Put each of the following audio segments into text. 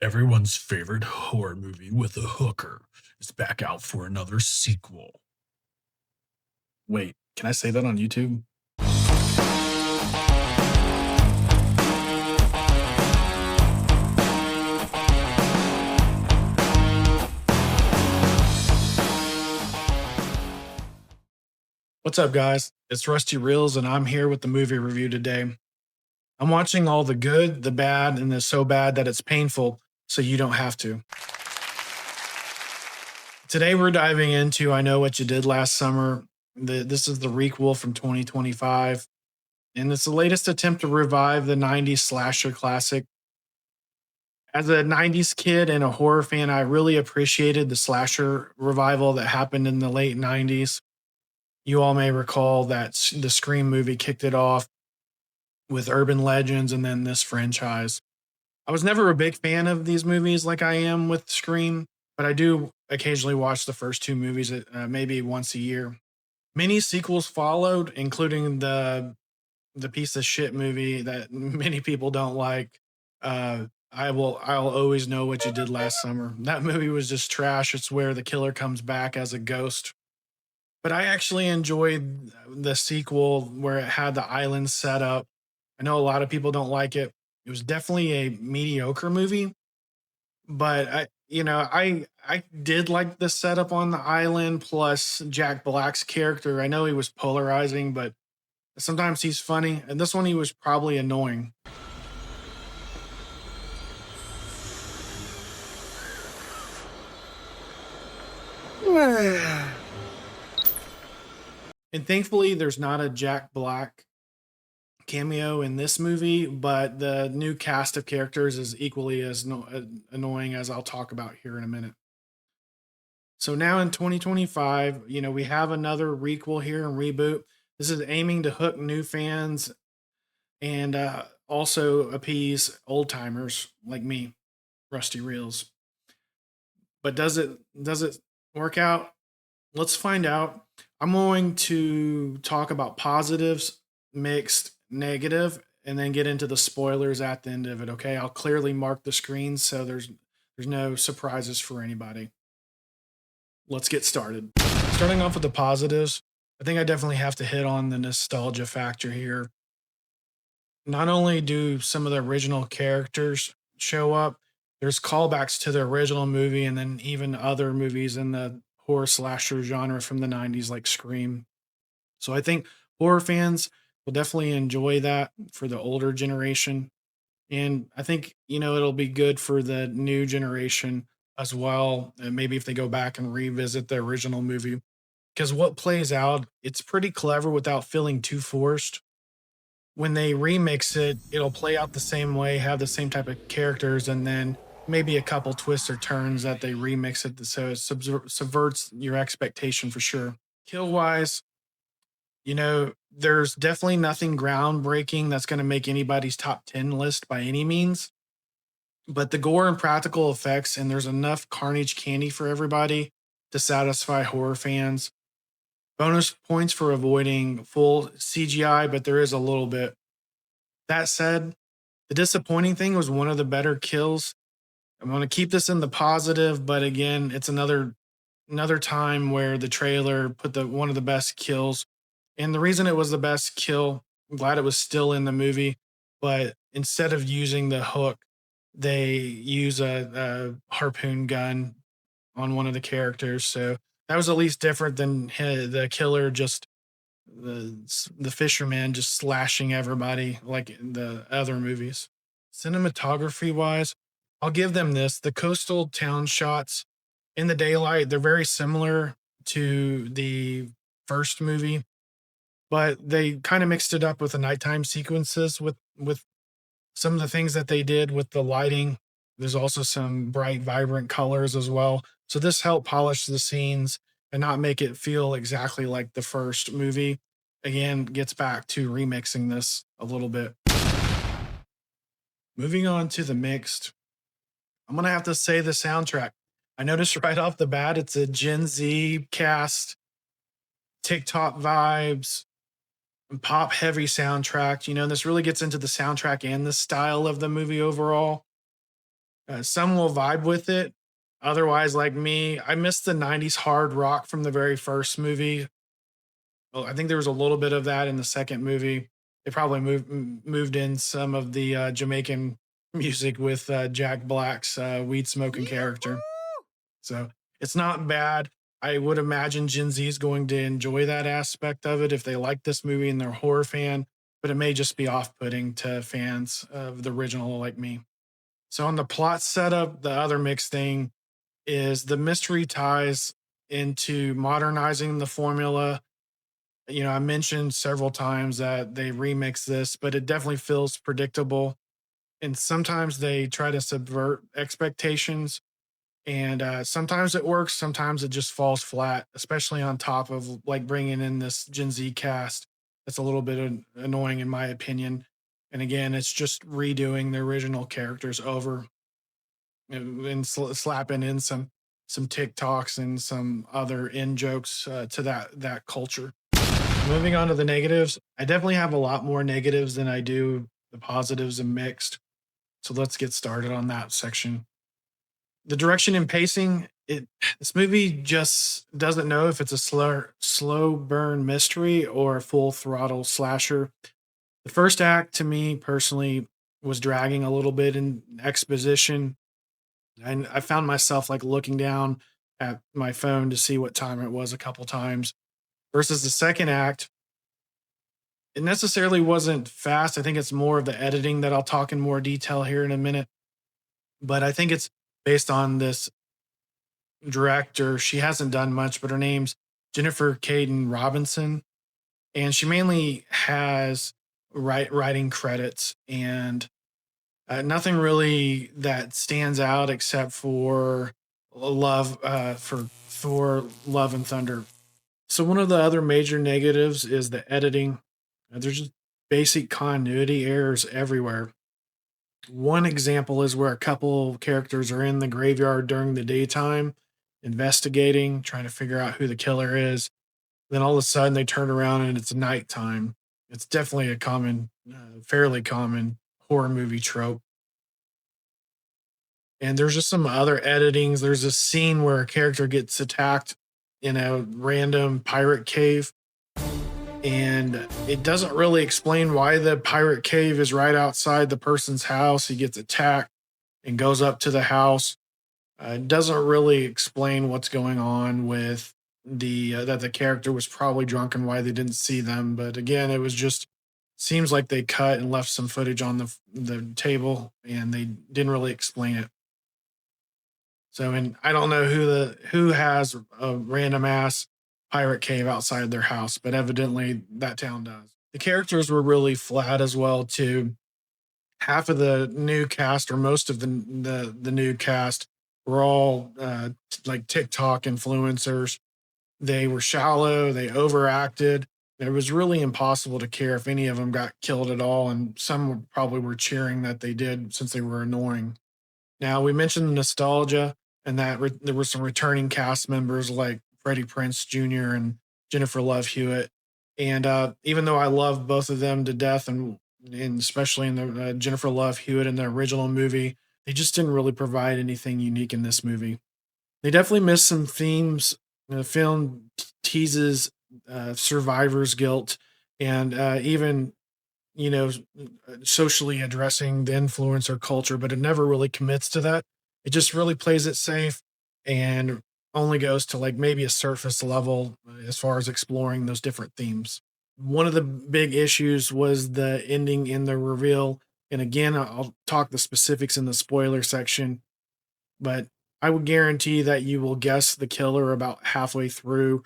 Everyone's favorite horror movie with a hooker is back out for another sequel. Wait, can I say that on YouTube? What's up, guys? It's Rusty Reels, and I'm here with the movie review today. I'm watching all the good, the bad, and the so bad that it's painful, so you don't have to. Today, we're diving into I Know What You Did Last Summer. This is the requel from 2025, and it's the latest attempt to revive the 90s slasher classic. As a 90s kid and a horror fan, I really appreciated the slasher revival that happened in the late 90s. You all may recall that the Scream movie kicked it off with Urban Legends and then this franchise. I was never a big fan of these movies like I am with Scream, but I do occasionally watch the first two movies maybe once a year. Many sequels followed, including the piece of shit movie that many people don't like. I'll always know what you did last summer. That movie was just trash. It's where the killer comes back as a ghost. But I actually enjoyed the sequel where it had the island set up. I know a lot of people don't like it. It was definitely a mediocre movie, but I did like the setup on the island plus Jack Black's character. I know he was polarizing, but sometimes he's funny. And this one he was probably annoying. And thankfully, there's not a Jack Black cameo in this movie, but the new cast of characters is equally as annoying as I'll talk about here in a minute. So now in 2025, we have another requel here and reboot. This is aiming to hook new fans and also appease old timers like me, Rusty Reels. But does it work out? Let's find out. I'm going to talk about positives, mixed, negative, and then get into the spoilers at the end of it. Okay, I'll clearly mark the screen so there's no surprises for anybody. Let's get started. Starting off with the positives, I think I definitely have to hit on the nostalgia factor here. Not only do some of the original characters show up, there's callbacks to the original movie and then even other movies in the horror slasher genre from the 90s, like Scream. So I think horror fans will definitely enjoy that for the older generation. And I think, it'll be good for the new generation as well. And maybe if they go back and revisit the original movie, because what plays out, it's pretty clever without feeling too forced. When they remix it, it'll play out the same way, have the same type of characters, and then maybe a couple twists or turns that they remix it so it subverts your expectation for sure. Kill wise, there's definitely nothing groundbreaking that's going to make anybody's top 10 list by any means. But the gore and practical effects, and there's enough carnage candy for everybody to satisfy horror fans. Bonus points for avoiding full CGI, but there is a little bit. That said, the disappointing thing was one of the better kills. I'm going to keep this in the positive, but again, it's another time where the trailer put the one of the best kills. And the reason it was the best kill, I'm glad it was still in the movie, but instead of using the hook, they use a harpoon gun on one of the characters. So that was at least different than the killer just the fisherman just slashing everybody like in the other movies. Cinematography wise, I'll give them this. The coastal town shots in the daylight, they're very similar to the first movie, but they kind of mixed it up with the nighttime sequences with some of the things that they did with the lighting. There's also some bright, vibrant colors as well. So this helped polish the scenes and not make it feel exactly like the first movie. Again, gets back to remixing this a little bit. Moving on to the mixed, I'm gonna have to say the soundtrack. I noticed right off the bat, it's a Gen Z cast, TikTok vibes, pop heavy soundtrack. This really gets into the soundtrack and the style of the movie overall. Some will vibe with it. Otherwise, like me, I missed the 90s hard rock from the very first movie. Well, I think there was a little bit of that in the second movie. They probably moved in some of the Jamaican music with Jack Black's weed smoking character. So it's not bad. I would imagine Gen Z is going to enjoy that aspect of it if they like this movie and they're a horror fan, but it may just be off putting to fans of the original like me. So, on the plot setup, the other mixed thing is the mystery ties into modernizing the formula. I mentioned several times that they remix this, but it definitely feels predictable. And sometimes they try to subvert expectations. And sometimes it works, sometimes it just falls flat, especially on top of like bringing in this Gen Z cast. That's a little bit annoying, in my opinion. And again, it's just redoing the original characters over and slapping in some TikToks and some other in jokes to that culture. Moving on to the negatives, I definitely have a lot more negatives than I do the positives and mixed. So let's get started on that section. The direction and pacing, this movie just doesn't know if it's a slow burn mystery or a full throttle slasher. The first act to me personally was dragging a little bit in exposition, and I found myself like looking down at my phone to see what time it was a couple times. Versus the second act, it necessarily wasn't fast. I think it's more of the editing that I'll talk in more detail here in a minute. But I think it's based on this director. She hasn't done much, but her name's Jennifer Caden Robinson, and she mainly has writing credits and nothing really that stands out except for love for Thor: Love and Thunder. So one of the other major negatives is the editing. There's just basic continuity errors everywhere. One example is where a couple characters are in the graveyard during the daytime, investigating, trying to figure out who the killer is. Then all of a sudden they turn around and it's nighttime. It's definitely a fairly common horror movie trope. And there's just some other editings. There's a scene where a character gets attacked in a random pirate cave, and it doesn't really explain why the pirate cave is right outside the person's house. He gets attacked and goes up to the house. It doesn't really explain what's going on with the that the character was probably drunk and why they didn't see them. But again, it was just seems like they cut and left some footage on the table, and they didn't really explain it. So, and I don't know who has a random ass pirate cave outside their house, but evidently that town does. The characters were really flat as well too. Half of the new cast, or most of the new cast, were all like TikTok influencers. They were shallow. They overacted. It was really impossible to care if any of them got killed at all, and some probably were cheering that they did since they were annoying. Now, we mentioned nostalgia and that there were some returning cast members like Freddie Prince Jr. and Jennifer Love Hewitt. And even though I love both of them to death, and especially in the Jennifer Love Hewitt in the original movie, they just didn't really provide anything unique in this movie. They definitely missed some themes. The film teases survivor's guilt and even socially addressing the influencer culture, but it never really commits to that. It just really plays it safe and only goes to like maybe a surface level as far as exploring those different themes. One of the big issues was the ending in the reveal. And again, I'll talk the specifics in the spoiler section, but I would guarantee that you will guess the killer about halfway through.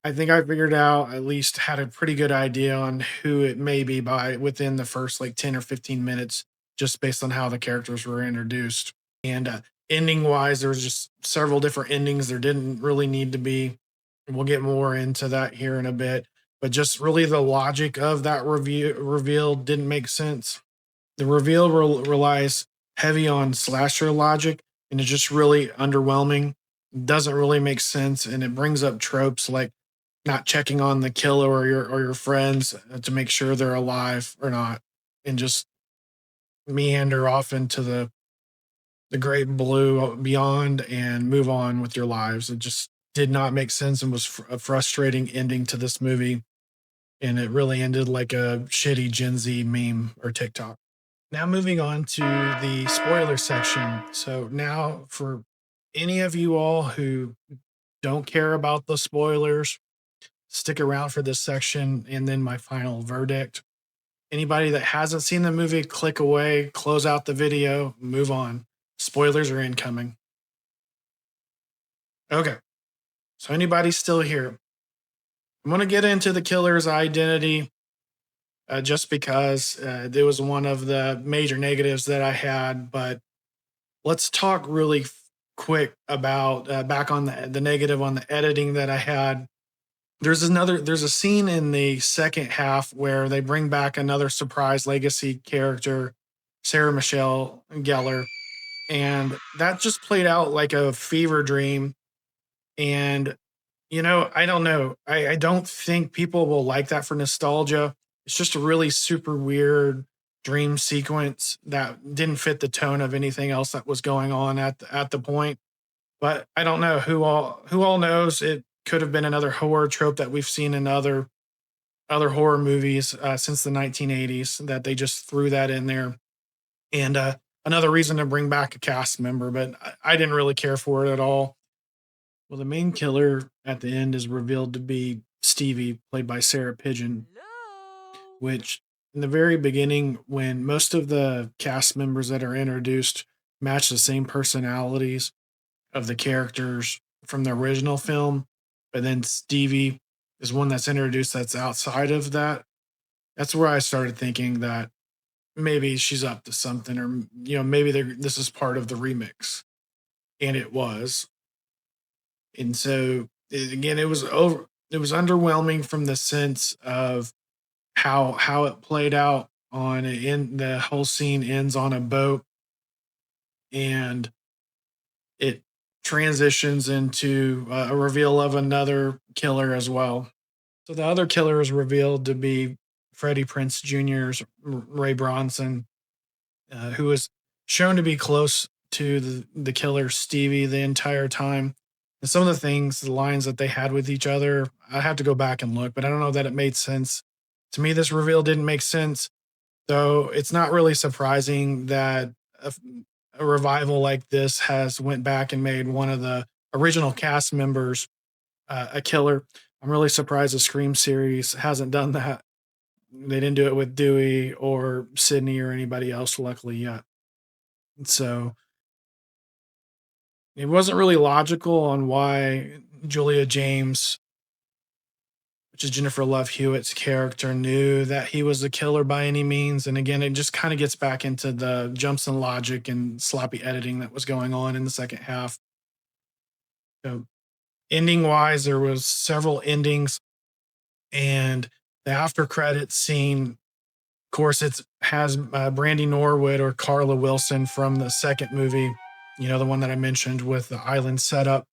I think I figured out, at least had a pretty good idea on who it may be by within the first like 10 or 15 minutes, just based on how the characters were introduced. And ending wise, there was just several different endings. There didn't really need to be. We'll get more into that here in a bit. But just really the logic of that reveal didn't make sense. The reveal relies heavy on slasher logic, and it's just really underwhelming. Doesn't really make sense, and it brings up tropes like not checking on the killer or your friends to make sure they're alive or not, and just meander off into the great blue beyond and move on with your lives. It just did not make sense and was a frustrating ending to this movie. And it really ended like a shitty Gen Z meme or TikTok. Now, moving on to the spoiler section. So, now for any of you all who don't care about the spoilers, stick around for this section and then my final verdict. Anybody that hasn't seen the movie, click away, close out the video, move on. Spoilers are incoming. Okay. So, anybody still here? I'm going to get into the killer's identity just because it was one of the major negatives that I had. But let's talk really quick about back on the negative on the editing that I had. There's a scene in the second half where they bring back another surprise legacy character, Sarah Michelle Gellar, and that just played out like a fever dream. And I don't know. I don't think people will like that for nostalgia. It's just a really super weird dream sequence that didn't fit the tone of anything else that was going on at the point. But I don't know who all knows. It could have been another horror trope that we've seen in other horror movies since the 1980s that they just threw that in there, and another reason to bring back a cast member. But I didn't really care for it at all. Well, the main killer at the end is revealed to be Stevie, played by Sarah Pigeon, which in the very beginning, when most of the cast members that are introduced match the same personalities of the characters from the original film, but then Stevie is one that's introduced that's outside of that. That's where I started thinking that maybe she's up to something, or maybe this is part of the remix, and it was. And so again, it was over. It was underwhelming from the sense of how it played out on in the whole scene ends on a boat, and it transitions into a reveal of another killer as well. So the other killer is revealed to be Freddie Prince Jr.'s Ray Bronson, who was shown to be close to the killer Stevie the entire time. And some of the things, the lines that they had with each other, I have to go back and look, but I don't know that it made sense. To me, this reveal didn't make sense, though it's not really surprising that a, a revival like this has went back and made one of the original cast members a killer. I'm really surprised the Scream series hasn't done that. They didn't do it with Dewey or Sydney or anybody else, luckily, yet. So it wasn't really logical on why Julia James, which is Jennifer Love Hewitt's character, knew that he was the killer by any means. And again, it just kind of gets back into the jumps in logic and sloppy editing that was going on in the second half. So ending wise, there was several endings, and the after credits scene, of course, it has Brandy Norwood or Carla Wilson from the second movie, the one that I mentioned with the island setup.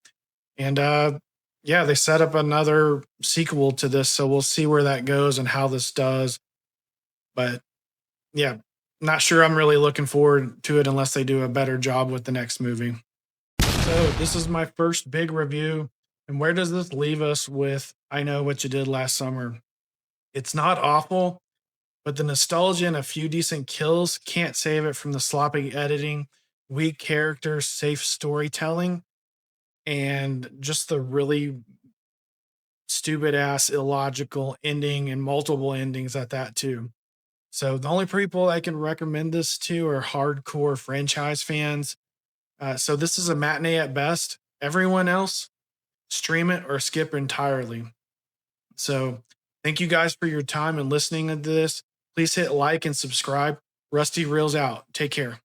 And yeah, they set up another sequel to this, so we'll see where that goes and how this does. But yeah, not sure I'm really looking forward to it unless they do a better job with the next movie. So this is my first big review. And where does this leave us with I Know What You Did Last Summer? It's not awful, but the nostalgia and a few decent kills can't save it from the sloppy editing, weak characters, safe storytelling, and just the really stupid ass illogical ending and multiple endings at that too. So the only people I can recommend this to are hardcore franchise fans. So this is a matinee at best. Everyone else, stream it or skip entirely. So thank you guys for your time and listening to this. Please hit like and subscribe. Rusty Reels out. Take care.